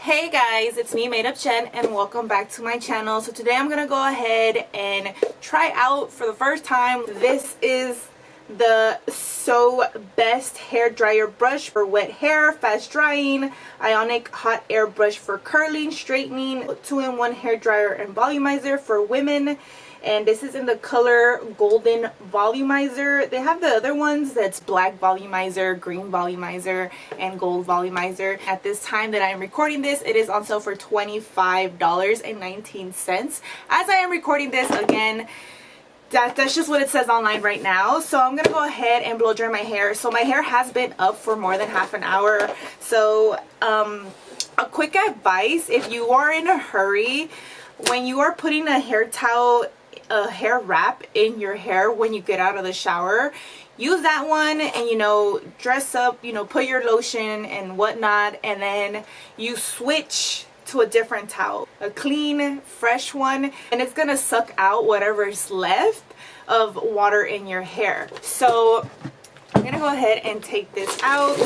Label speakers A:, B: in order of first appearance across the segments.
A: Hey guys, it's me, Made Up Jen, and welcome back to my channel. So today I'm gonna go ahead and try out for the first time. This is the Soobest hair dryer brush for wet hair, fast drying, ionic hot air brush for curling, straightening, 2-in-1 hair dryer and volumizer for women. And this is in the color golden volumizer. They have the other ones that's black volumizer, green volumizer, and gold volumizer. At this time that I'm recording this, it is on sale for $25.19. As I am recording this, again, that's just what it says online right now. So I'm gonna go ahead and blow dry my hair. So my hair has been up for more than half an hour. So a quick advice: if you are in a hurry, when you are putting a hair towel, a hair wrap in your hair when you get out of the shower, use that one and, you know, dress up, you know, put your lotion and whatnot, and then you switch to a different towel, a clean, fresh one, and it's gonna suck out whatever's left of water in your hair. So I'm gonna go ahead and take this out.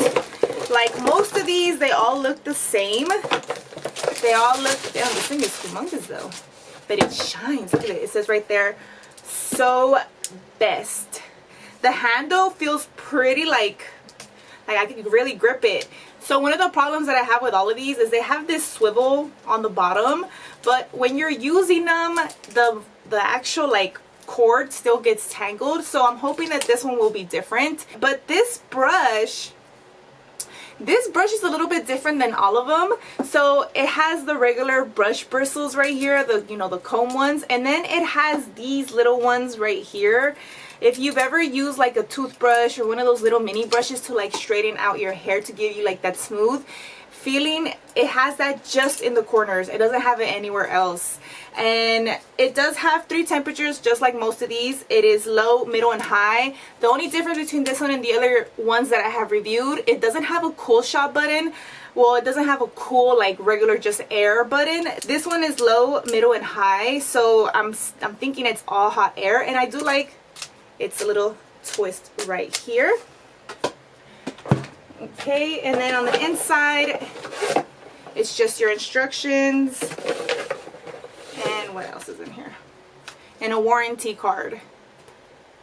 A: Like most of these, they all look the same. They all look, damn, this thing is humongous though. But it shines. Look at it. It says right there, Soobest. The handle feels pretty like I can really grip it. So one of the problems that I have with all of these is they have this swivel on the bottom, but when you're using them, the actual like cord still gets tangled. So I'm hoping that this one will be different. But this brush is a little bit different than all of them. So it has the regular brush bristles right here, the, you know, the comb ones, and then it has these little ones right here. If you've ever used like a toothbrush or one of those little mini brushes to like straighten out your hair to give you like that smooth feeling, it has that just in the corners. It doesn't have it anywhere else. And it does have 3 temperatures just like most of these. It is low, middle, and high. The only difference between this one and the other ones that I have reviewed, it doesn't have a cool shot button. Well, it doesn't have a cool like regular just air button. This one is low, middle, and high. So I'm thinking it's all hot air, and I do like it's a little twist right here. Okay, and then on the inside, it's just your instructions. And what else is in here? And a warranty card.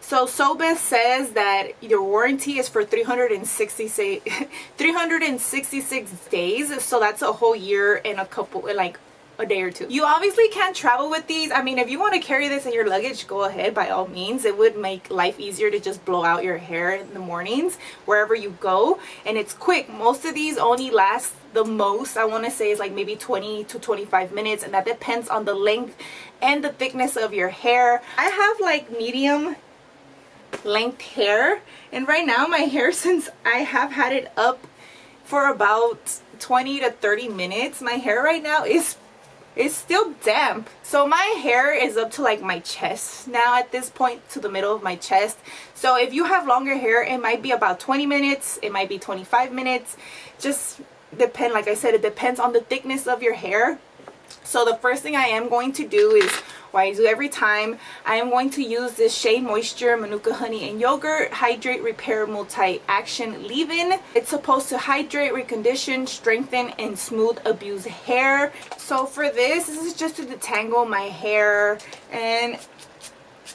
A: So Soobest says that your warranty is for 366 days. So that's a whole year and a day or two. You obviously can't travel with these. I mean, if you want to carry this in your luggage, go ahead, by all means. It would make life easier to just blow out your hair in the mornings wherever you go, and it's quick. Most of these only last, the most I want to say, is like maybe 20 to 25 minutes, and that depends on the length and the thickness of your hair. I have like medium length hair, and right now my hair, since I have had it up for about 20 to 30 minutes, my hair right now is still damp. So my hair is up to like my chest now at this point, to the middle of my chest. So if you have longer hair, it might be about 20 minutes, it might be 25 minutes. Just depend, like I said, it depends on the thickness of your hair. So the first thing I am going to do is, what I do every time, I am going to use this SHEA Moisture Manuka Honey and Yogurt Hydrate Repair Multi-Action Leave-In. It's supposed to hydrate, recondition, strengthen, and smooth abused hair. So for this is just to detangle my hair, and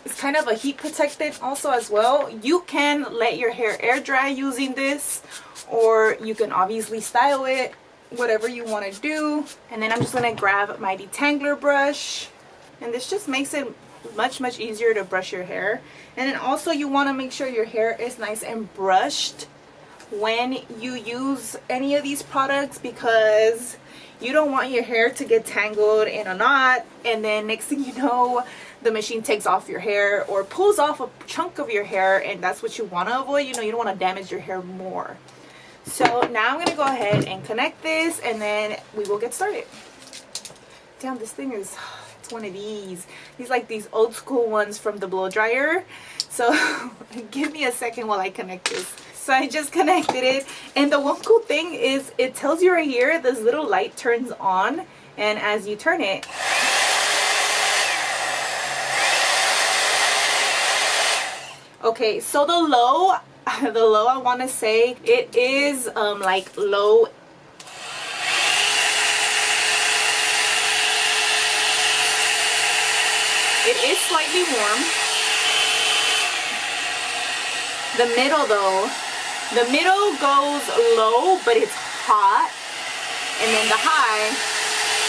A: it's kind of a heat protectant also as well. You can let your hair air dry using this, or you can obviously style it, whatever you want to do. And then I'm just going to grab my detangler brush, and this just makes it much easier to brush your hair. And then also you want to make sure your hair is nice and brushed when you use any of these products, because you don't want your hair to get tangled in a knot, and then next thing you know, the machine takes off your hair or pulls off a chunk of your hair, and that's what you want to avoid. You know, you don't want to damage your hair more. So now I'm going to go ahead and connect this, and then we will get started. Damn, this thing is, it's one of these like these old school ones from the blow dryer. So give me a second while I connect this. So I just connected it, and the one cool thing is it tells you right here, this little light turns on, and as you turn it, okay, so the low I want to say, it is like low it is slightly warm. The middle though, the middle goes low, but it's hot. And then the high,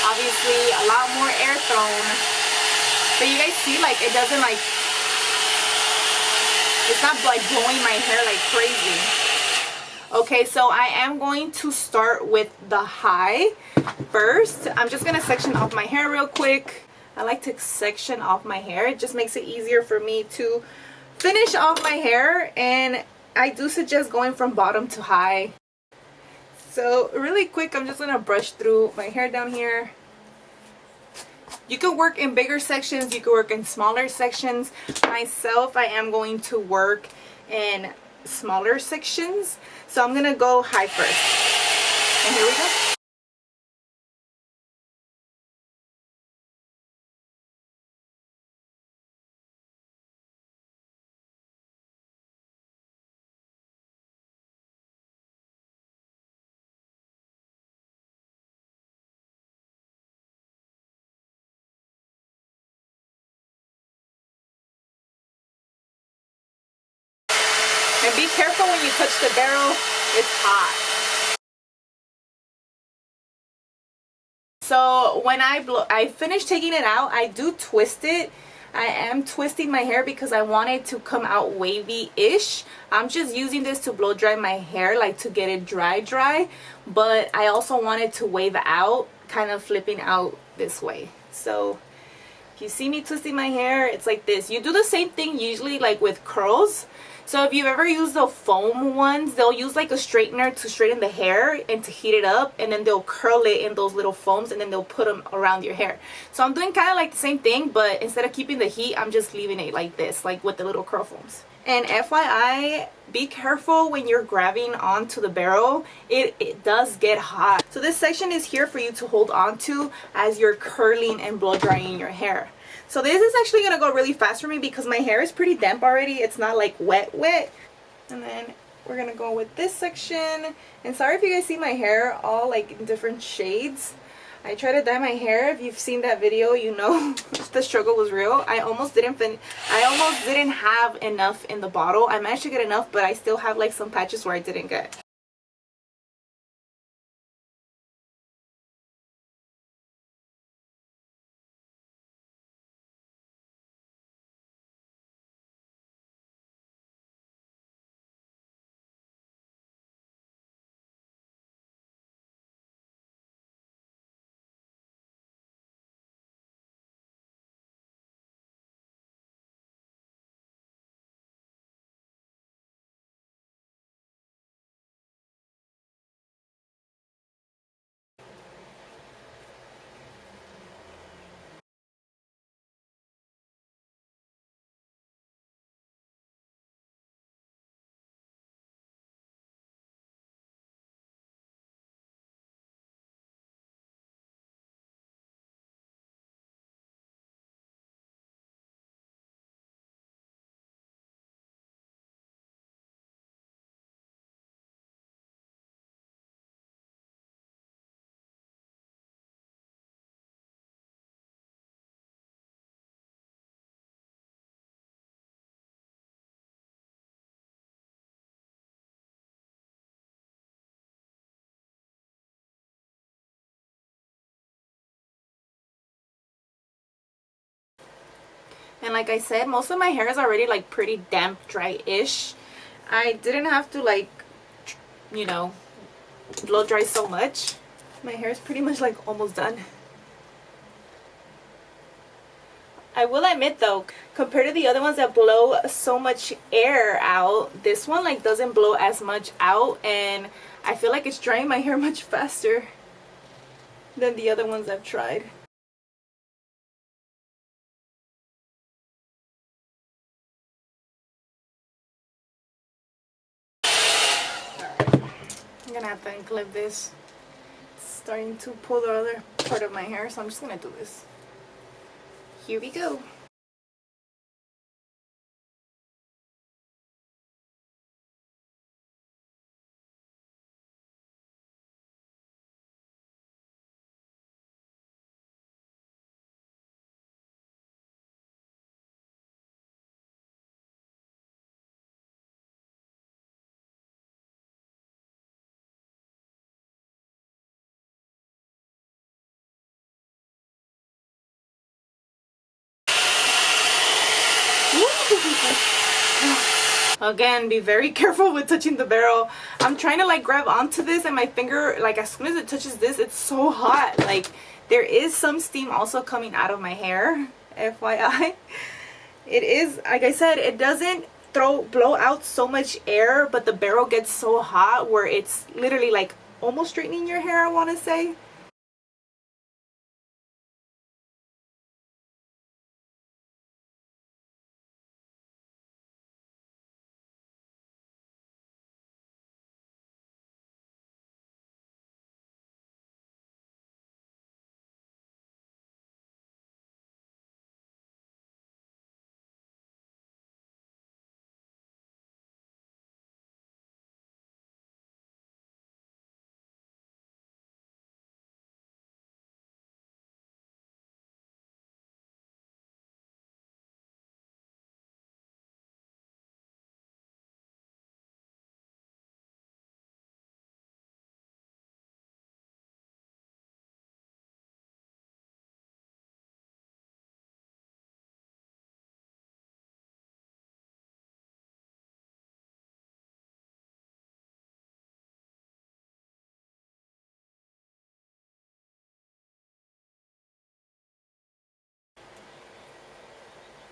A: obviously a lot more air thrown. But you guys see, like, it doesn't like, it's not like blowing my hair like crazy. Okay, so I am going to start with the high first. I'm just gonna section off my hair real quick. I like to section off my hair. It just makes it easier for me to finish off my hair, and I do suggest going from bottom to high. So really quick, I'm just gonna brush through my hair down here. You can work in bigger sections, you can work in smaller sections. Myself, I am going to work in smaller sections. So I'm gonna go high first. And here we go. And be careful when you touch the barrel, it's hot. So when I finish taking it out, I do twist it. I am twisting my hair because I want it to come out wavy-ish. I'm just using this to blow dry my hair, like to get it dry. But I also want it to wave out, kind of flipping out this way. So if you see me twisting my hair, it's like this. You do the same thing usually like with curls. So if you've ever used the foam ones, they'll use like a straightener to straighten the hair and to heat it up, and then they'll curl it in those little foams and then they'll put them around your hair. So I'm doing kind of like the same thing, but instead of keeping the heat, I'm just leaving it like this, like with the little curl foams. And FYI, be careful when you're grabbing onto the barrel. It does get hot. So this section is here for you to hold on to as you're curling and blow drying your hair. So this is actually going to go really fast for me because my hair is pretty damp already. It's not like wet. And then we're going to go with this section. And sorry if you guys see my hair all like in different shades. I tried to dye my hair. If you've seen that video, you know the struggle was real. I almost didn't have enough in the bottle. I managed to get enough, but I still have like some patches where I didn't get. And like I said, most of my hair is already like pretty damp, dry-ish. I didn't have to like, you know, blow dry so much. My hair is pretty much like almost done. I will admit though, compared to the other ones that blow so much air out, this one like doesn't blow as much out, and I feel like it's drying my hair much faster than the other ones I've tried. I'm gonna have to unclip this. It's starting to pull the other part of my hair, so I'm just gonna do this. Here we go. Again, be very careful with touching the barrel. I'm trying to like grab onto this, and my finger, like as soon as it touches this, it's so hot. Like there is some steam also coming out of my hair, FYI. It is, like I said, it doesn't blow out so much air, but the barrel gets so hot where it's literally like almost straightening your hair, I want to say.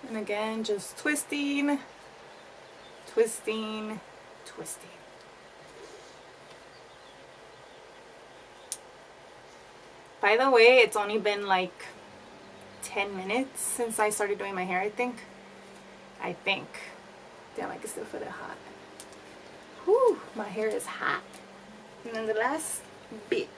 A: And again, just twisting, twisting, twisting. By the way, it's only been like 10 minutes since I started doing my hair, I think. Damn, I can still feel it hot. Whew, my hair is hot. And then the last bit.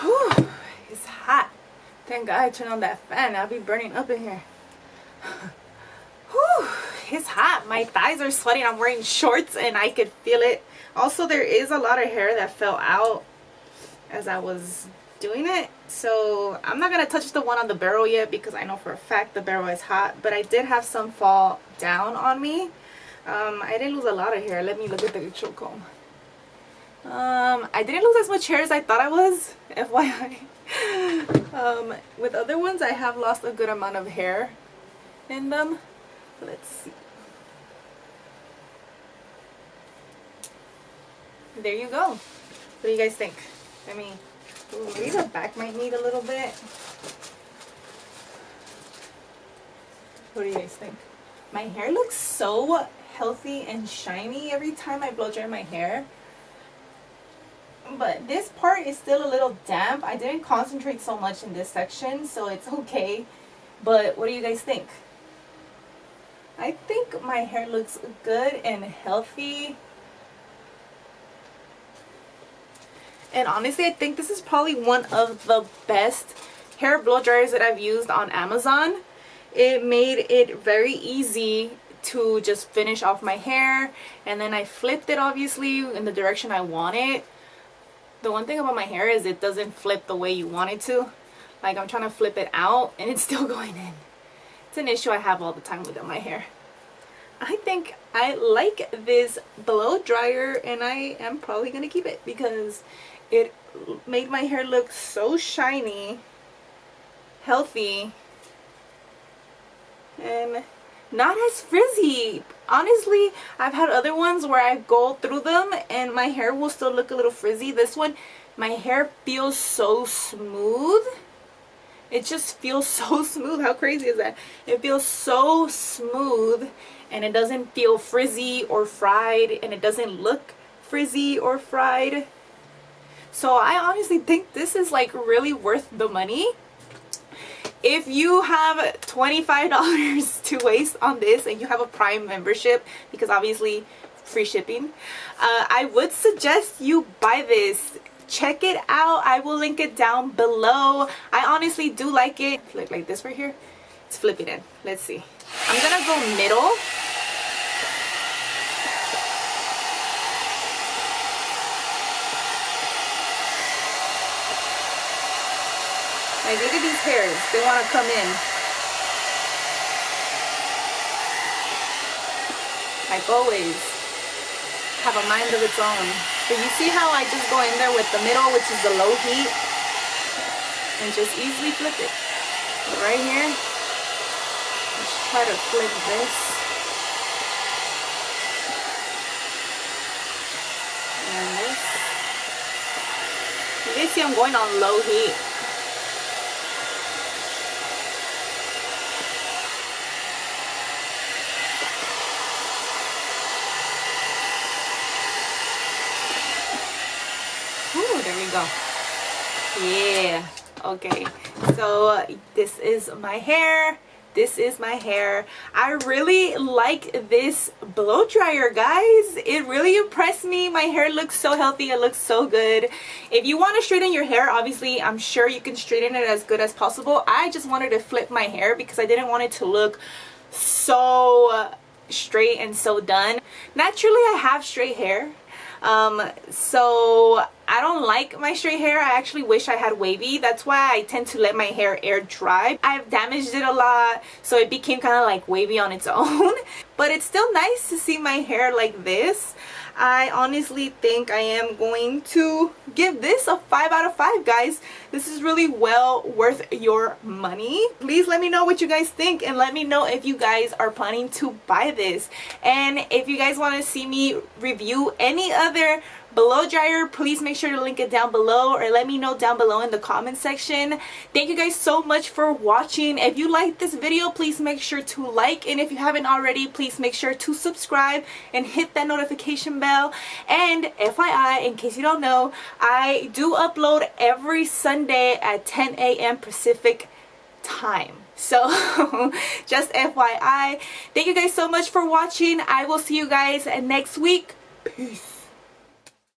A: Whew, it's hot. Thank God I turned on that fan. I'll be burning up in here. Whew, it's hot. My thighs are sweating. I'm wearing shorts and I could feel it. Also, there is a lot of hair that fell out as I was doing it. So I'm not going to touch the one on the barrel yet because I know for a fact the barrel is hot. But I did have some fall down on me. I didn't lose a lot of hair. Let me look at the choke comb. I didn't lose as much hair as I thought I was, FYI. With other ones, I have lost a good amount of hair in them. Let's see. There you go. What do you guys think? I mean, maybe the back might need a little bit. What do you guys think? My hair looks so healthy and shiny every time I blow dry my hair. But this part is still a little damp. I didn't concentrate so much in this section, so it's okay. But what do you guys think? I think my hair looks good and healthy. And honestly, I think this is probably one of the best hair blow dryers that I've used on Amazon. It made it very easy to just finish off my hair, and then I flipped it obviously in the direction I want it. The one thing about my hair is it doesn't flip the way you want it to. Like I'm trying to flip it out and it's still going in. It's an issue I have all the time with my hair. I think I like this blow dryer and I am probably going to keep it because it made my hair look so shiny, healthy, and not as frizzy. Honestly, I've had other ones where I go through them and my hair will still look a little frizzy. This one, my hair feels so smooth. It just feels so smooth. How crazy is that? It feels so smooth and it doesn't feel frizzy or fried, and it doesn't look frizzy or fried. So I honestly think this is like really worth the money. If you have $25 to waste on this and you have a Prime membership, because obviously free shipping. I would suggest you buy this. Check it out. I will link it down below. I honestly do like it. Look like this right here. It's flipping in. Let's see. I'm gonna go middle. Like, look at these hairs. They want to come in. Like always, have a mind of its own. But you see how I just go in there with the middle, which is the low heat, and just easily flip it. But right here, let's try to flip this. And this. You guys see I'm going on low heat. Ooh, there we go. Yeah. Okay. So this is my hair. This is my hair. I really like this blow dryer, guys. It really impressed me. My hair looks so healthy. It looks so good. If you want to straighten your hair, obviously, I'm sure you can straighten it as good as possible. I just wanted to flip my hair because I didn't want it to look so straight and so done. Naturally, I have straight hair. So I don't like my straight hair. I actually wish I had wavy. That's why I tend to let my hair air dry. I've damaged it a lot, so it became kind of like wavy on its own. But it's still nice to see my hair like this. I honestly think I am going to give this a 5 out of 5, guys. This is really well worth your money. Please let me know what you guys think, and let me know if you guys are planning to buy this. And if you guys want to see me review any other blow dryer, please make sure to link it down below, or let me know down below in the comment section. Thank you guys so much for watching. If you liked this video, please make sure to like, and if you haven't already, please make sure to subscribe and hit that notification bell. And FYI, in case you don't know, I do upload every Sunday at 10 a.m. Pacific time. So just FYI. Thank you guys so much for watching. I will see you guys next week. Peace.